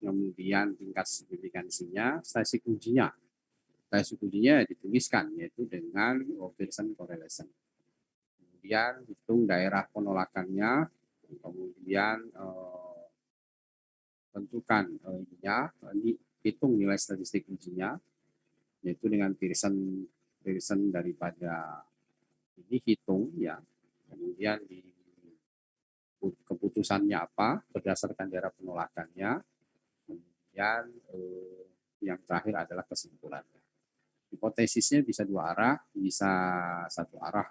kemudian tingkat signifikansinya, statistik ujinya. Statistik ujinya dituliskan, yaitu dengan Pearson correlation. Kemudian hitung daerah penolakannya, kemudian tentukan hitung nilai statistik ujinya, yaitu dengan Pearson daripada ini hitung ya, kemudian di keputusannya apa berdasarkan daerah penolakannya, kemudian yang terakhir adalah kesimpulannya. Hipotesisnya bisa dua arah, bisa satu arah.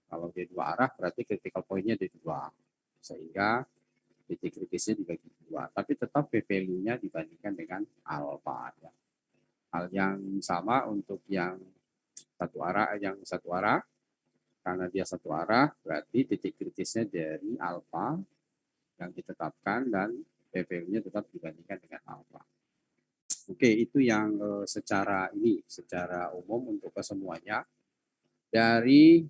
Kalau dia dua arah berarti critical point-nya ada dua, sehingga titik kritisnya dibagi dua, tapi tetap p-value-nya dibandingkan dengan alfa. Ya. Hal yang sama untuk yang satu arah, karena dia satu arah berarti titik kritisnya dari alfa yang ditetapkan dan p-value-nya tetap dibandingkan dengan alfa. Oke, itu yang secara umum untuk kesemuanya. Dari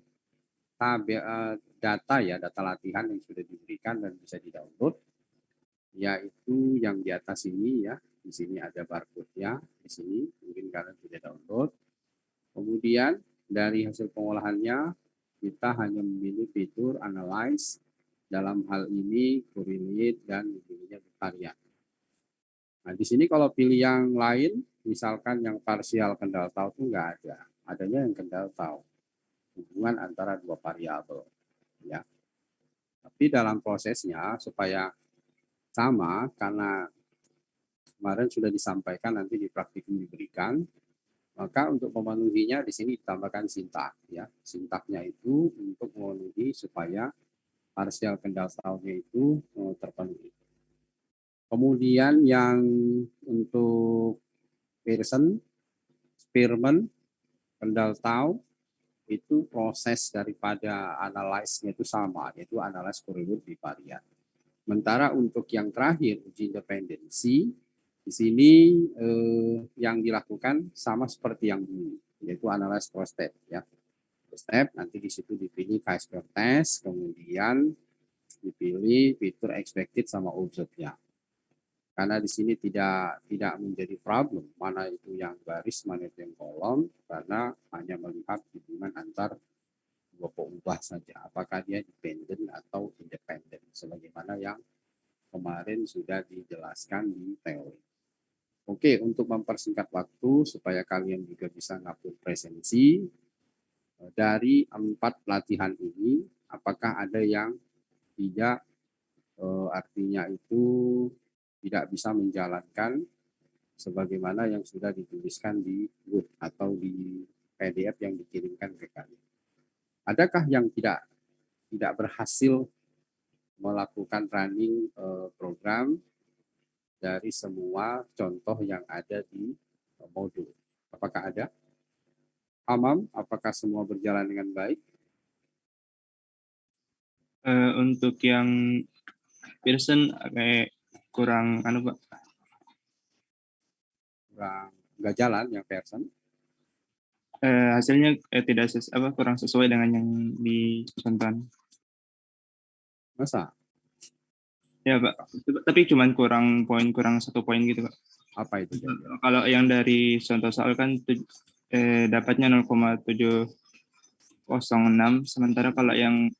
data latihan yang sudah diberikan dan bisa di-download, yaitu yang di atas ini ya. Di sini ada barcode-nya, di sini mungkin kalian sudah download. Kemudian dari hasil pengolahannya kita hanya memilih fitur analyze, dalam hal ini correlate dan memilihnya bervarian. Nah, di sini kalau pilih yang lain, misalkan yang parsial kendal tahu itu enggak ada. Adanya yang kendal tahu. Hubungan antara dua variabel. Ya. Tapi dalam prosesnya supaya sama, karena kemarin sudah disampaikan nanti di praktikum diberikan, maka untuk memenuhinya di sini ditambahkan sintak. Ya. Sintaknya itu untuk memenuhi supaya parsial kendal tahunya itu terpenuhi. Kemudian yang untuk Pearson, Spearman, kendal tahu, itu proses daripada analyze-nya itu sama, yaitu analyze correlate bivariat. Sementara untuk yang terakhir, uji independensi, di sini yang dilakukan sama seperti yang dulu, yaitu analyze cross step. Ya. Cross step, nanti di situ dipilih chi-square test, kemudian dipilih fitur expected sama observed-nya. Karena di sini tidak menjadi problem mana itu yang baris, mana itu yang kolom, karena hanya melihat hubungan antar dua peubah saja, apakah dia dependent atau independent, sebagaimana yang kemarin sudah dijelaskan di teori. Oke, untuk mempersingkat waktu supaya kalian juga bisa ngupload presensi, dari 4 pelatihan ini, apakah ada yang tidak artinya itu tidak bisa menjalankan sebagaimana yang sudah dituliskan di Word atau di PDF yang dikirimkan ke kalian. Adakah yang tidak berhasil melakukan running program dari semua contoh yang ada di modul? Apakah ada? Amam, apakah semua berjalan dengan baik? Untuk yang Pearson kayak kurang Pak. Nggak jalan yang Pearson. Hasilnya tidak kurang sesuai dengan yang dicontohkan. Masa? Ya Pak, tapi cuma kurang 1 poin gitu Pak. Apa itu? Kalau yang dari contoh soal kan dapatnya 0,706, sementara kalau yang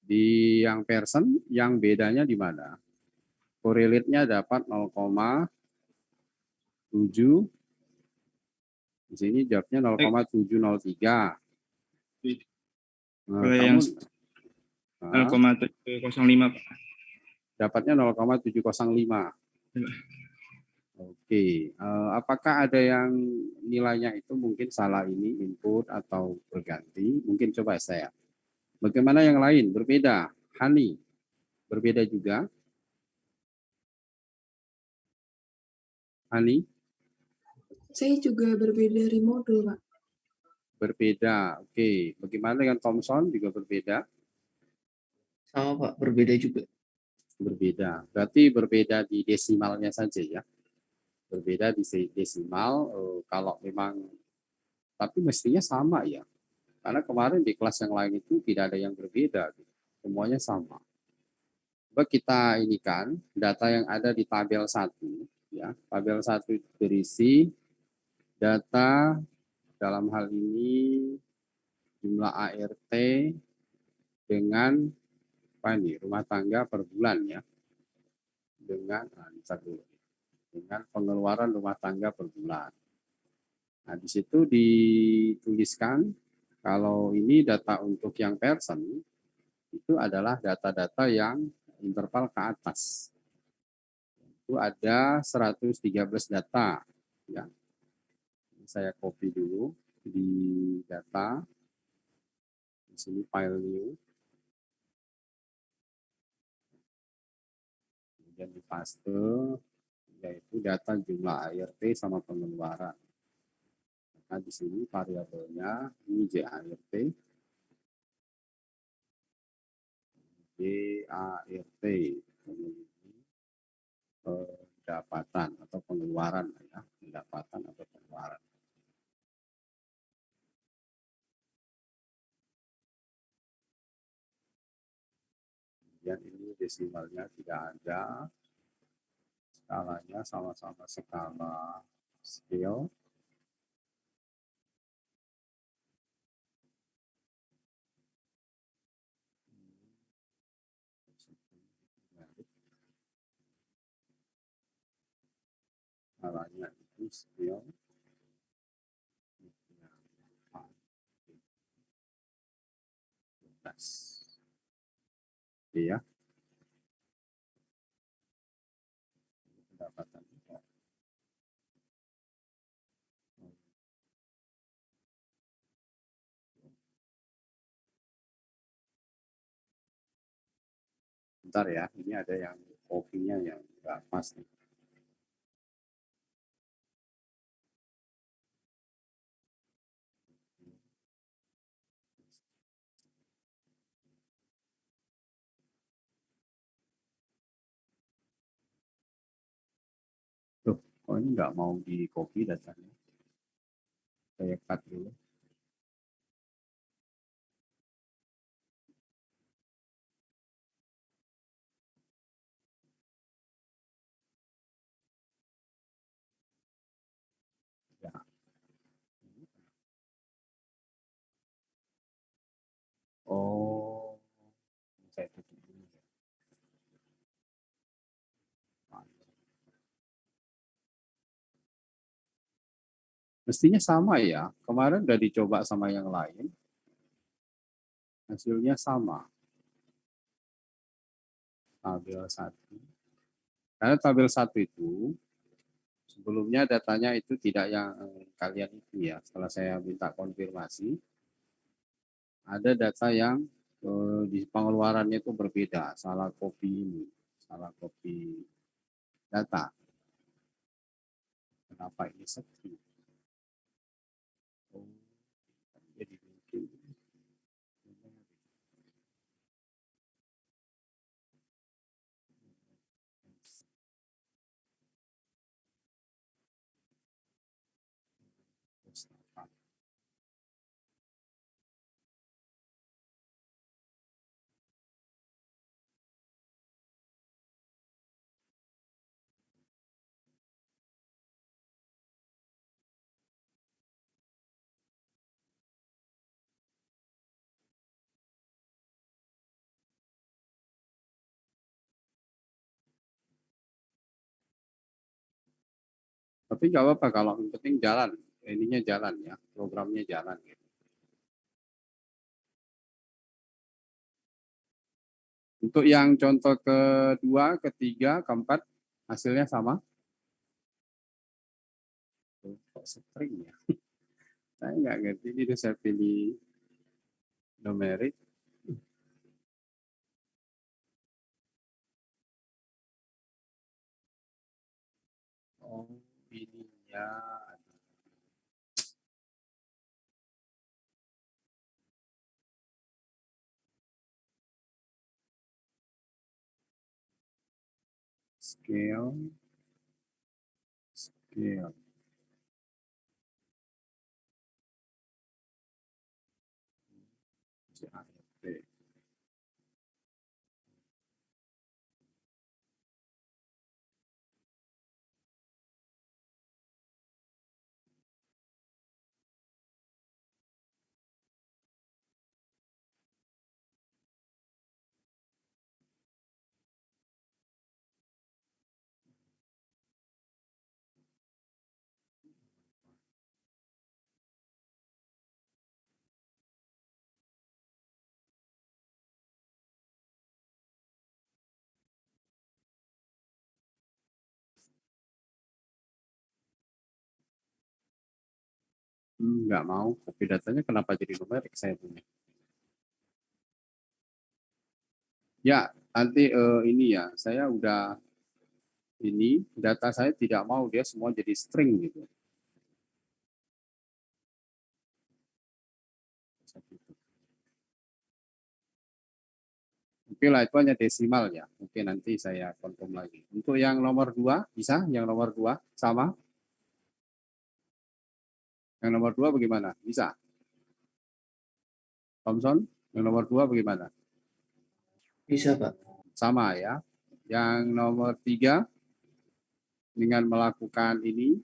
di yang Pearson, yang bedanya di mana? Correlate-nya dapat 0,7. Di sini jawabnya 0,703. Kalau yang 0,705 Pak. Dapatnya 0,705. Oke, apakah ada yang nilainya itu mungkin salah ini input atau berganti? Mungkin coba saya. Bagaimana yang lain? Berbeda. Hani, berbeda juga. Hani? Saya juga berbeda dari modul, Pak. Berbeda, oke. Bagaimana dengan Thomson? Juga berbeda? Sama Pak, berbeda juga. Berbeda, berarti berbeda di desimalnya saja ya. Berbeda di desimal, kalau memang, tapi mestinya sama ya. Karena kemarin di kelas yang lain itu tidak ada yang berbeda, gitu. Semuanya sama. Coba kita ini kan data yang ada di tabel 1, ya. Tabel 1 itu berisi data dalam hal ini jumlah ART dengan apa ini, rumah tangga per bulan ya. Dengan dengan pengeluaran rumah tangga per bulan. Nah, di situ dituliskan kalau ini data untuk yang person itu adalah data-data yang interval ke atas. Itu ada 113 data. Ya. Saya copy dulu di data. Di sini file new. Kemudian dipaste, yaitu data jumlah ART sama pengeluaran. Nah, di sini variabelnya ini JART. JART. Pendapatan atau pengeluaran ya, pendapatan atau pengeluaran. Kemudian ini desimalnya tidak ada, skalanya sama-sama skala scale. Skalanya itu scale. Iya. Pendapatan. Bentar ya, ini ada yang kopinya yang enggak pas nih. Tuh, kok ini nggak mau di copy datanya? Saya cut dulu. Ya. Oh, saya tutup dulu. Mestinya sama ya. Kemarin udah dicoba sama yang lain. Hasilnya sama. Tabel 1. Karena tabel 1 itu sebelumnya datanya itu tidak yang kalian itu ya. Setelah saya minta konfirmasi, ada data yang di pengeluarannya itu berbeda. Salah copy ini. Salah copy data. Kenapa ini seperti? Oh, jadi mungkin tapi nggak apa-apa kalau yang penting jalan, ininya jalan ya, programnya jalan. Gitu. Untuk yang contoh kedua, ketiga, keempat, hasilnya sama. Kok string ya? Saya nggak ngerti, ini saya pilih numerik. Oh, ininya scale, scale. CART. Nggak mau, tapi datanya kenapa jadi numerik saya punya. Ya, nanti ini ya, saya udah ini data saya tidak mau dia semua jadi string gitu. Oke lah, itu hanya desimal ya. Oke, nanti saya confirm lagi. Untuk yang nomor 2, bisa? Yang nomor 2 sama? Yang nomor 2 bagaimana? Bisa? Thompson, yang nomor 2 bagaimana? Bisa, Pak. Sama ya. Yang nomor 3, dengan melakukan ini,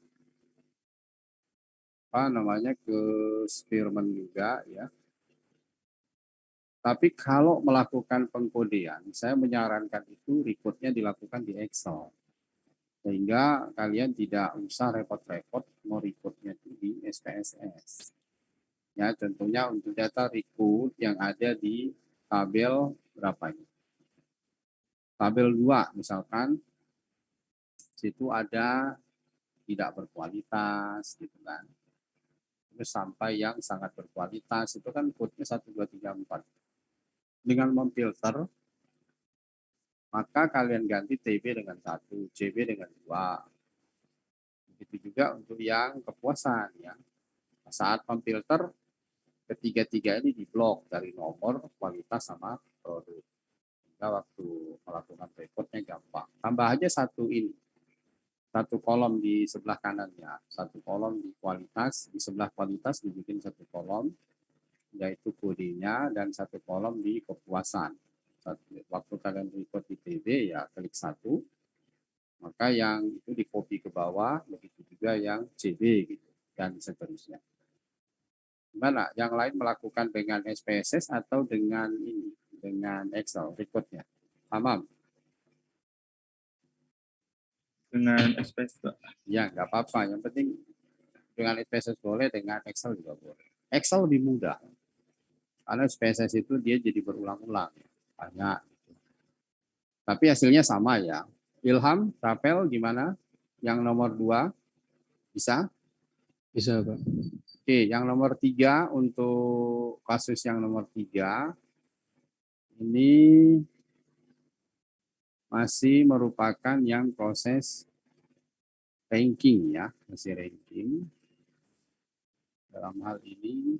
apa namanya, ke Spearman juga ya. Tapi kalau melakukan pengkodean, saya menyarankan itu rekodnya dilakukan di Excel. Sehingga kalian tidak usah repot-repot mau rekodnya itu di SPSS. Ya, contohnya untuk data record yang ada di tabel berapa ini? Tabel 2 misalkan, situ ada tidak berkualitas gitu kan. Terus sampai yang sangat berkualitas itu kan code-nya 1, 2, 3, 4. Dengan memfilter, maka kalian ganti TB dengan 1, CB dengan 2. Begitu juga untuk yang kepuasan ya. Saat memfilter, ketiga-tiga ini diblok dari nomor, kualitas, sama produk. Sehingga waktu melakukan rekodnya gampang. Tambah aja satu ini. Satu kolom di sebelah kanannya. Satu kolom di kualitas. Di sebelah kualitas dibikin satu kolom, yaitu kodenya, dan satu kolom di kepuasan. Waktu kalian record di TB, ya klik 1. Maka yang itu di copy ke bawah, begitu juga yang CB gitu, dan seterusnya. Gimana? Yang lain melakukan dengan SPSS atau dengan ini, dengan Excel recordnya? Paham? Dengan SPS, Pak. Ya, nggak apa-apa. Yang penting dengan SPSS boleh, dengan Excel juga boleh. Excel lebih mudah. Karena SPSS itu dia jadi berulang-ulang. Banyak. Tapi hasilnya sama ya. Ilham, Rapel gimana? Yang nomor 2 bisa? Bisa, Pak. Oke, yang nomor 3 untuk kasus yang nomor 3 ini masih merupakan yang proses ranking ya, masih ranking. Dalam hal ini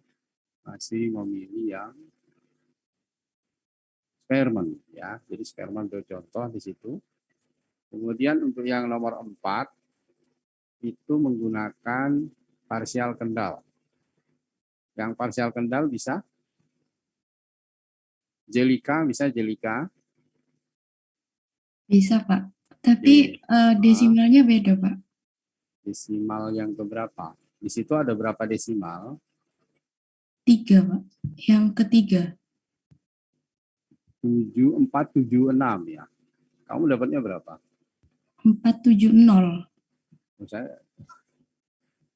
masih memilih yang Spearman ya. Jadi Spearman bercontoh di situ. Kemudian untuk yang nomor 4 itu menggunakan parsial kendal. Yang parsial kendal bisa Jelika, bisa Jelika? Bisa, Pak. Tapi desimalnya beda, Pak. Desimal yang keberapa? Di situ ada berapa desimal? 3, Pak. Yang ketiga. 7476 ya. Kamu dapatnya berapa? 470.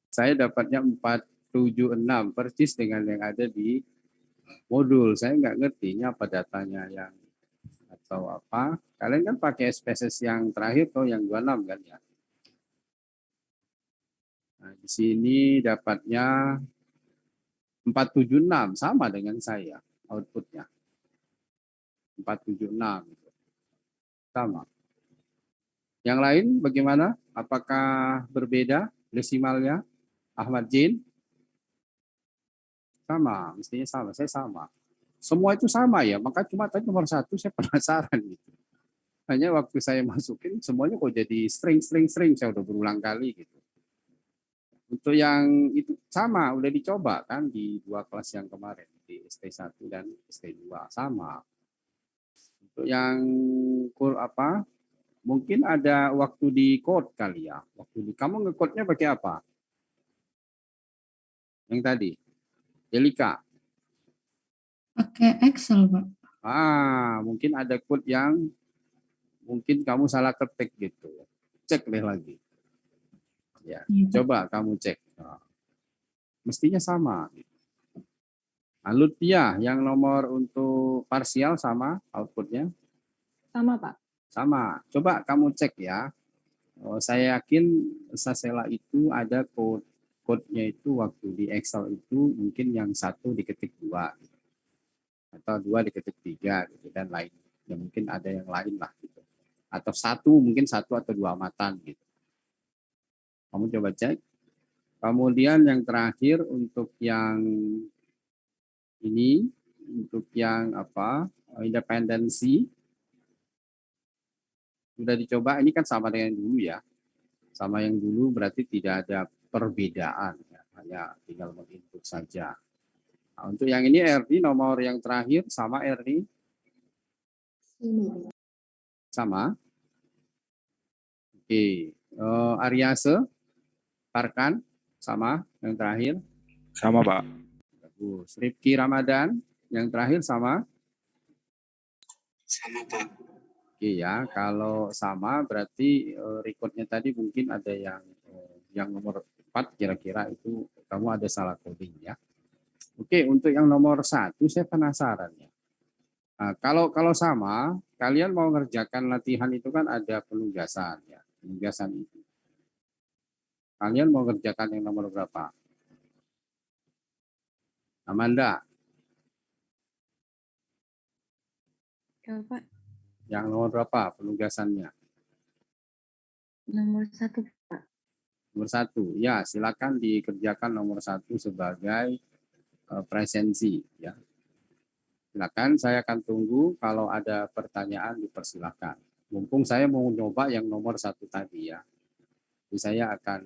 Saya dapatnya 476 persis dengan yang ada di modul. Saya nggak ngerti ini apa datanya yang atau apa. Kalian kan pakai SPSS yang terakhir atau yang 26 kan ya. Nah, di sini dapatnya 476 sama dengan saya outputnya. 476 sama. Yang lain bagaimana? Apakah berbeda desimalnya? Ahmad Jin? Sama, mestinya sama. Saya sama. Semua itu sama ya, maka cuma tadi nomor 1 saya penasaran gitu. Hanya waktu saya masukin semuanya kok jadi string, saya udah berulang kali gitu. Untuk yang itu sama, udah dicoba kan di 2 kelas yang kemarin. seperti ST1 dan ST2 sama. Untuk yang apa? Mungkin ada waktu di code kali ya. Kamu nge-code-nya pakai apa? Yang tadi. Delika. Pakai Excel, Pak. Mungkin ada code yang mungkin kamu salah ketik gitu. Cek deh lagi. Ya, Iya, Pak. coba kamu cek. Mestinya sama. Lalu dia yang nomor untuk parsial sama outputnya? Sama, Pak. Sama. Coba kamu cek ya. Saya yakin Sasela itu ada code-nya itu waktu di Excel itu mungkin yang 1 diketik 2 atau 2 diketik 3 gitu, dan lain. Ya mungkin ada yang lain lah gitu. Atau mungkin 1 atau 2 amatan gitu. Kamu coba cek. Kemudian yang terakhir untuk yang ini, untuk yang apa, independensi, sudah dicoba. Ini kan sama dengan dulu ya. Sama yang dulu berarti tidak ada perbedaan, ya. Hanya tinggal menginput saja. Nah, untuk yang ini RD nomor yang terakhir sama RD? Sama. Oke. Ariase, Parkan, sama yang terakhir? Sama, Pak. Bagus. Rifki Ramadan, yang terakhir sama? Sama, Pak. Oke ya, kalau sama berarti recordnya tadi mungkin ada yang nomor 4 kira-kira itu kamu ada salah coding ya. Oke, untuk yang nomor 1 saya penasaran ya. Nah, kalau sama, kalian mau ngerjakan latihan itu kan ada penugasan ya, penugasan itu. Kalian mau ngerjakan yang nomor berapa? Amanda, Ya, Pak. yang nomor berapa penugasannya? Nomor 1, Pak. Nomor 1, ya silakan dikerjakan nomor 1 sebagai presensi ya. Silakan, saya akan tunggu kalau ada pertanyaan dipersilakan. Mumpung saya mau nyoba yang nomor 1 tadi ya. Jadi saya akan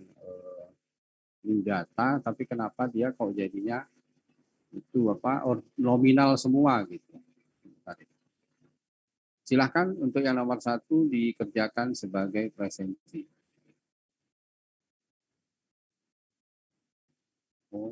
new data, tapi kenapa dia kok jadinya itu apa nominal semua gitu. Silakan untuk yang nomor 1 dikerjakan sebagai presensi. Oh,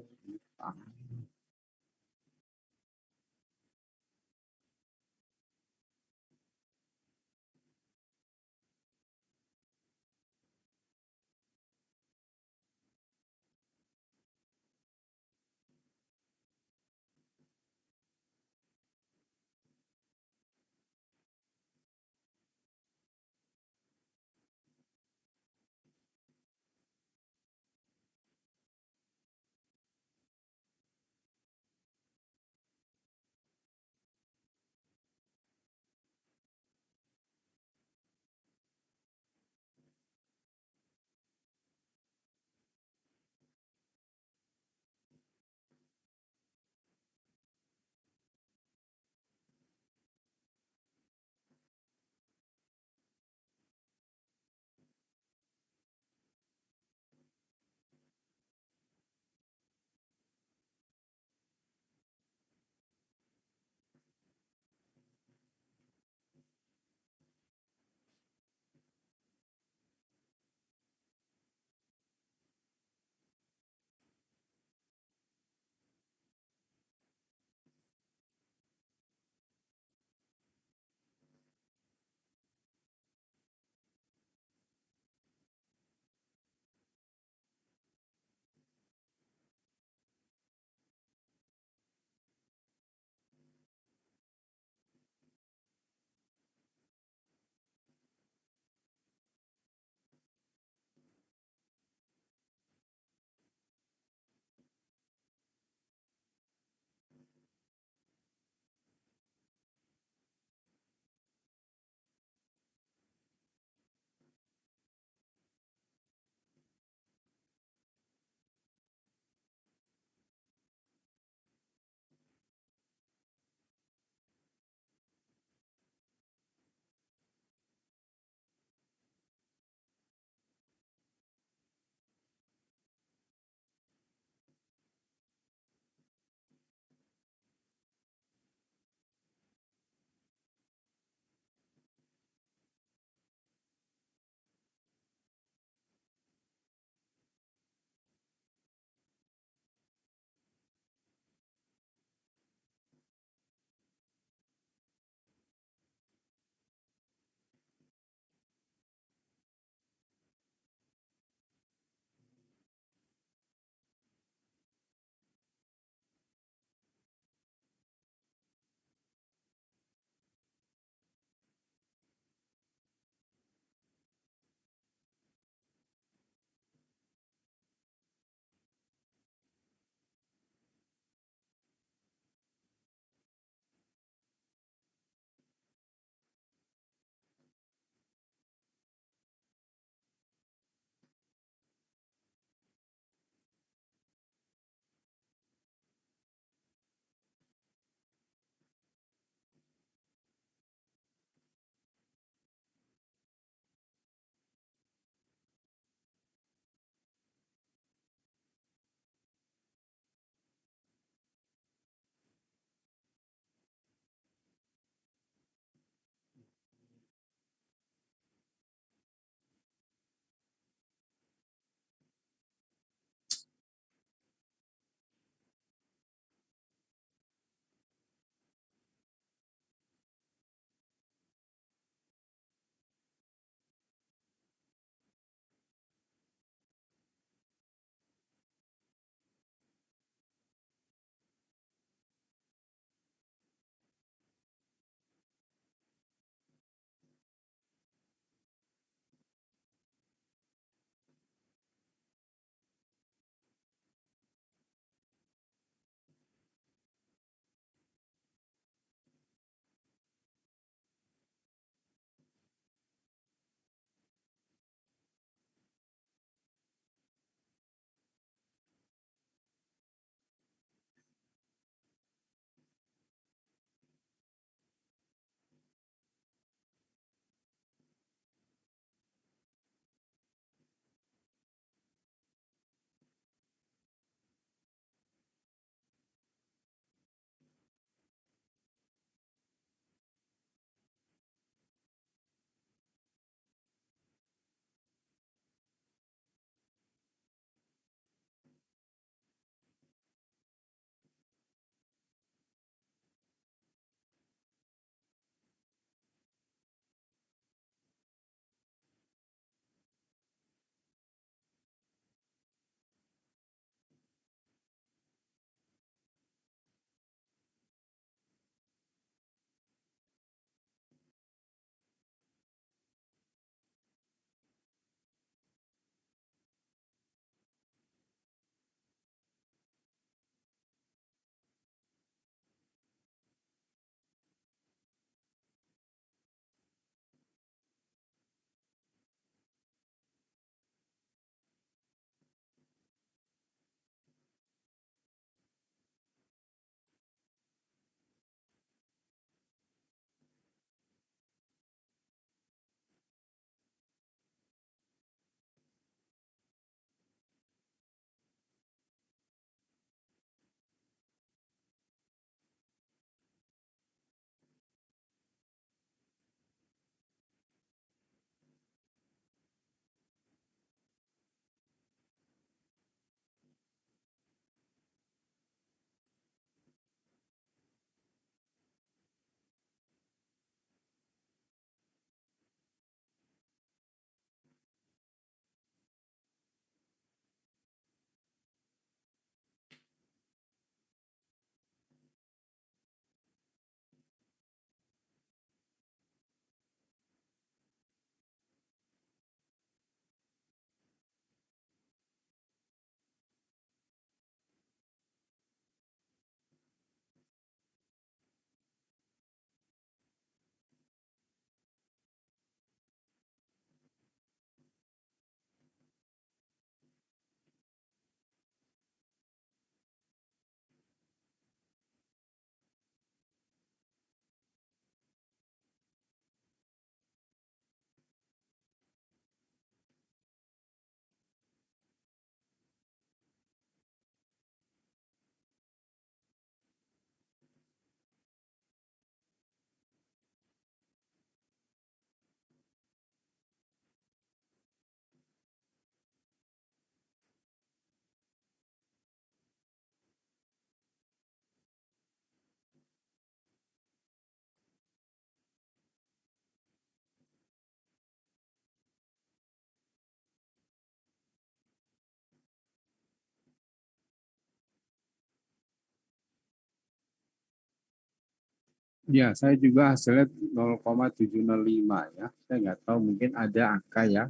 Ya, saya juga hasilnya 0,705 ya. Saya nggak tahu mungkin ada angka yang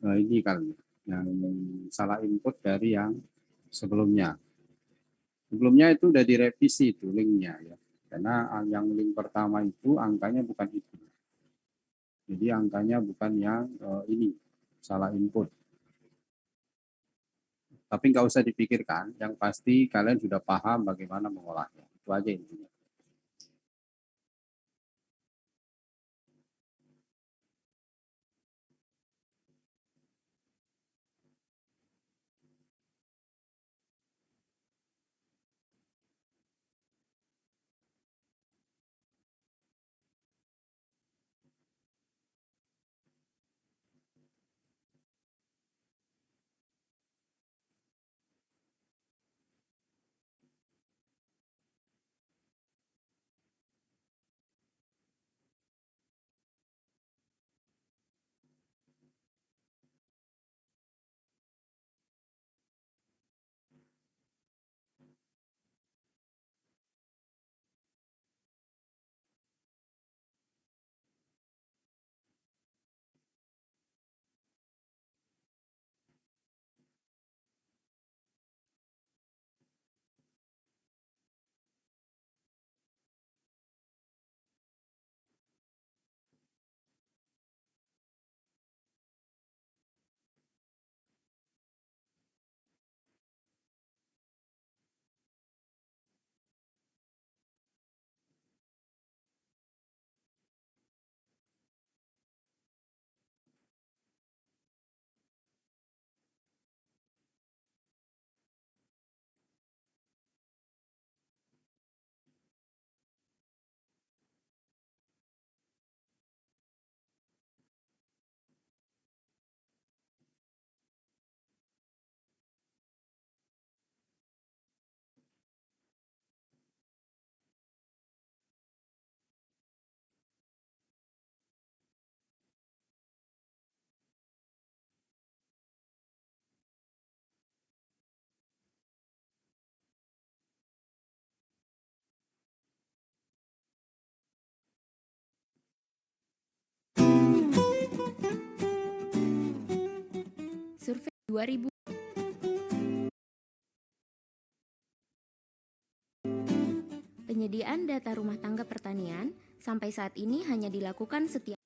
ini kali yang salah input dari yang sebelumnya. Sebelumnya itu udah direvisi itu linknya ya. Karena yang link pertama itu angkanya bukan itu. Jadi angkanya bukan yang ini salah input. Tapi nggak usah dipikirkan, yang pasti kalian sudah paham bagaimana mengolahnya. Itu aja intinya. Survei 2000. Penyediaan data rumah tangga pertanian sampai saat ini hanya dilakukan setiap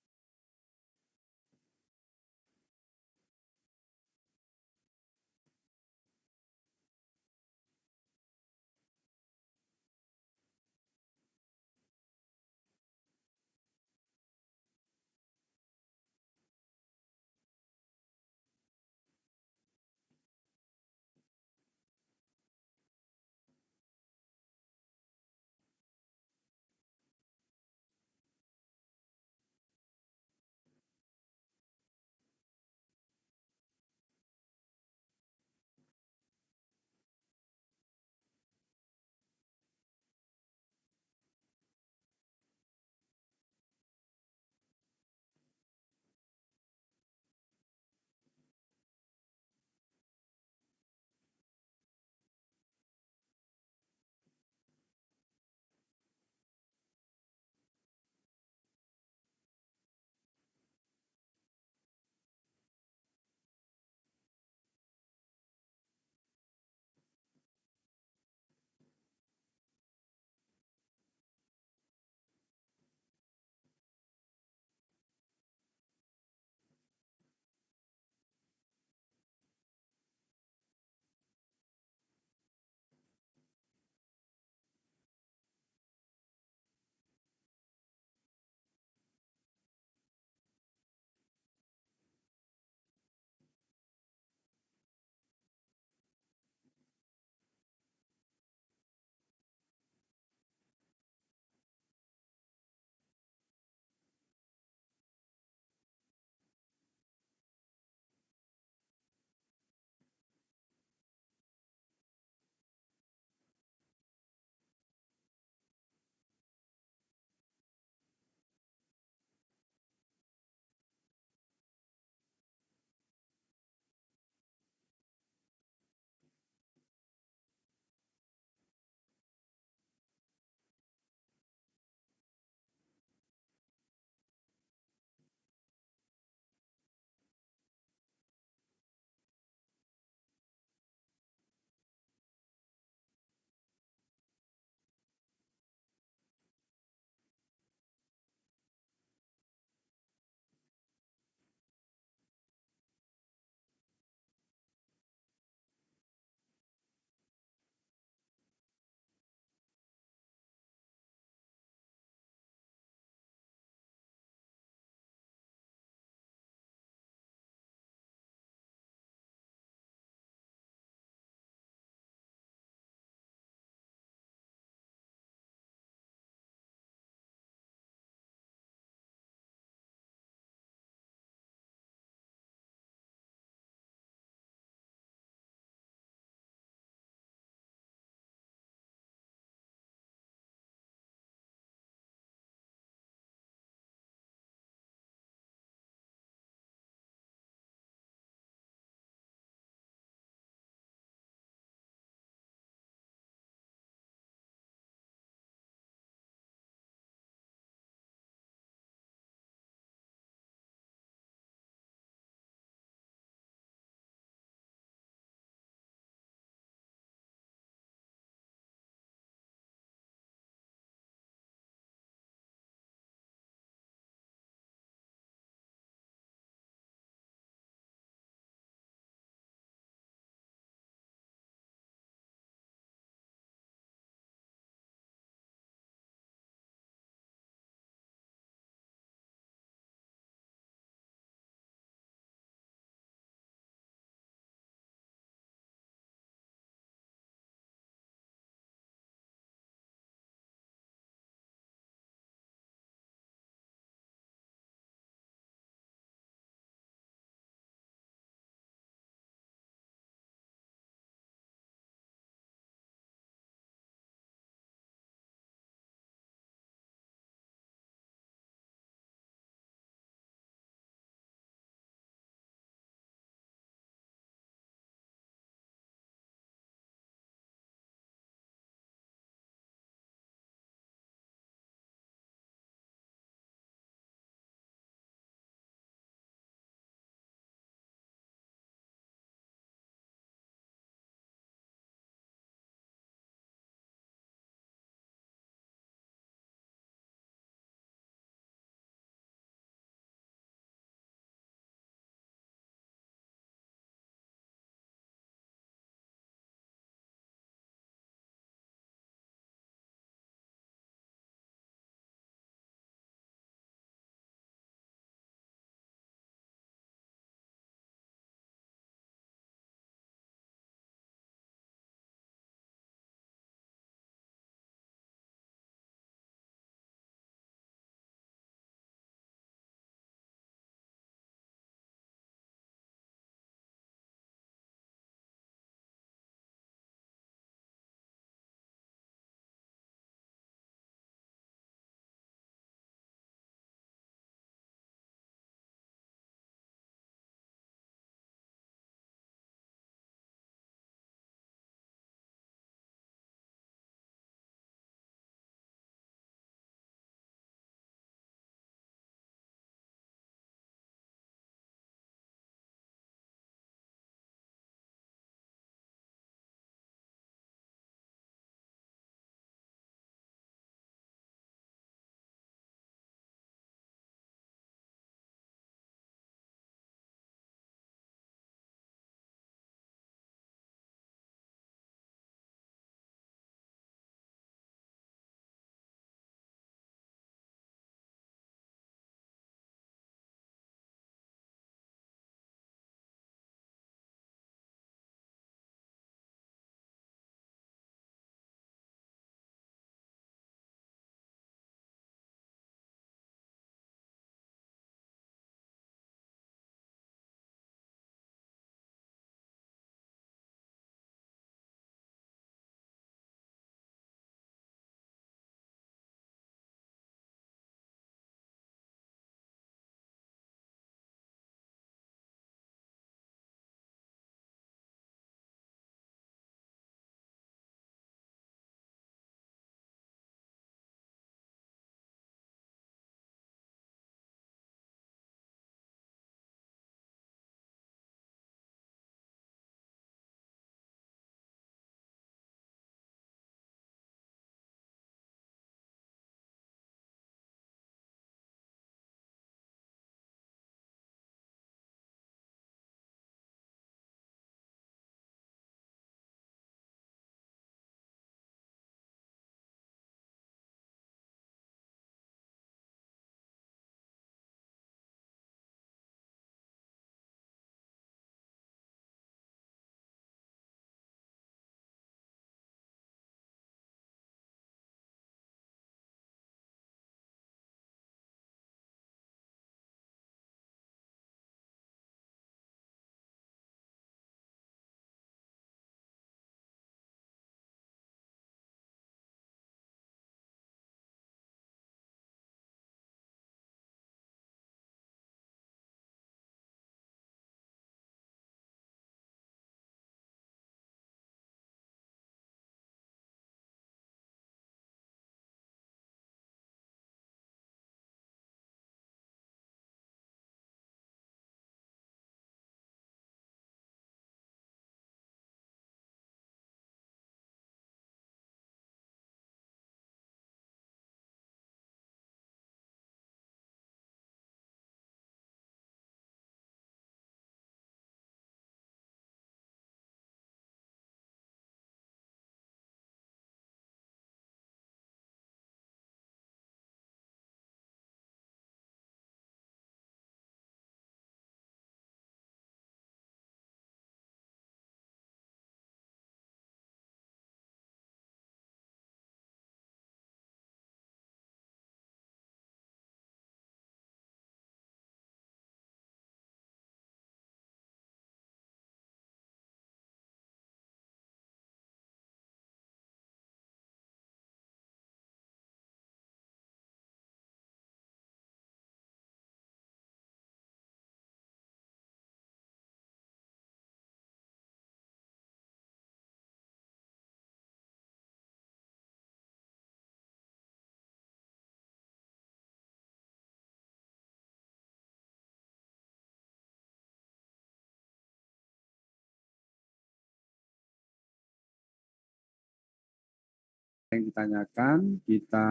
yang ditanyakan, kita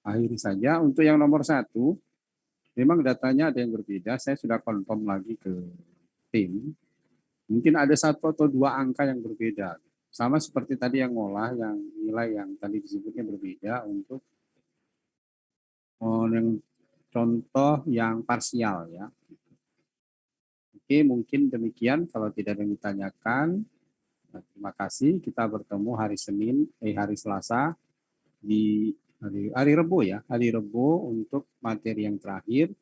akhiri saja. Untuk yang nomor 1, memang datanya ada yang berbeda. Saya sudah confirm lagi ke tim. Mungkin ada 1 atau 2 angka yang berbeda. Sama seperti tadi yang ngolah, yang nilai yang tadi disebutnya berbeda untuk yang contoh yang parsial ya. Oke, mungkin demikian kalau tidak ada yang ditanyakan. Terima kasih. Kita bertemu hari Selasa di hari Rabu ya, hari Rabu untuk materi yang terakhir.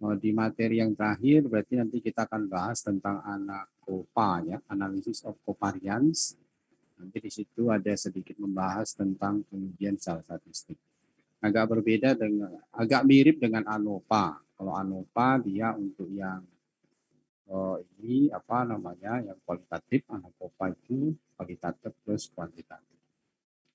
Di materi yang terakhir berarti nanti kita akan bahas tentang ANACOPA ya, Analysis of Covariance. Nanti di situ ada sedikit membahas tentang pengujian secara statistik. Agak mirip dengan ANOPA. Kalau ANOPA dia untuk yang ini apa namanya yang kualitatif, ANACOPA itu kualitatif plus kuantitatif.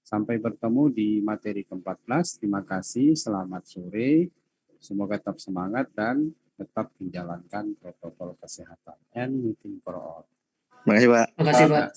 Sampai bertemu di materi ke-14. Terima kasih, selamat sore. Semoga tetap semangat dan tetap menjalankan protokol kesehatan. And meeting for all. Makasih, Pak. Ya,